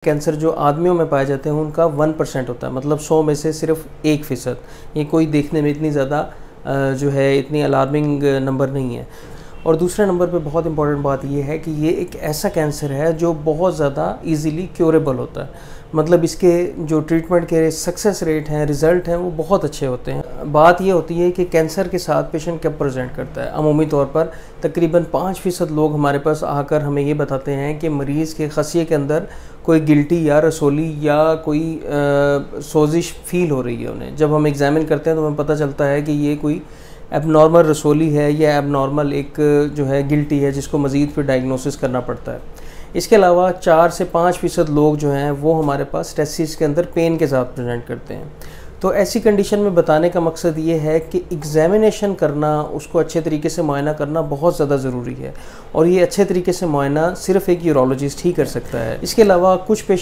Cancer जो आदमियों में पाए जाते हैं उनका 1% होता है, मतलब 100 में से सिर्फ 1%। ये कोई देखने में इतनी ज़्यादा जो है इतनी अलार्मिंग नंबर नहीं है। और दूसरे नंबर पे बहुत इंपॉर्टेंट बात ये है कि ये एक ऐसा कैंसर है जो बहुत ज़्यादा इजीली क्योरेबल होता है, मतलब इसके जो ट्रीटमेंट के सक्सेस रेट हैं, रिज़ल्ट हैं, वो बहुत अच्छे होते हैं। बात ये होती है कि कैंसर के साथ पेशेंट कब प्रेजेंट करता है। अमूमी तौर पर तकरीबन 5% लोग हमारे पास आकर हमें ये बताते हैं कि मरीज़ के खसिए के अंदर कोई गिल्टी या रसोली या कोई सोजिश फील हो रही है उन्हें। जब हम एग्ज़ामिन करते हैं तो हमें पता चलता है कि ये कोई एबनॉर्मल रसोली है या एबनॉर्मल एक जो है गिल्टी है, जिसको मज़ीद फिर डायग्नोसिस करना पड़ता है। इसके अलावा 4 से 5% लोग जो हैं वो हमारे पास टेस्टिस के अंदर पेन के साथ प्रेजेंट करते हैं। तो ऐसी कंडीशन में बताने का मकसद ये है कि एग्ज़ामिनेशन करना, उसको अच्छे तरीके से मुआयना करना बहुत ज़्यादा ज़रूरी है, और ये अच्छे तरीके से मुआयना सिर्फ़ एक यूरोलॉजिस्ट ही कर सकता है। इसके अलावा कुछ पेशेंट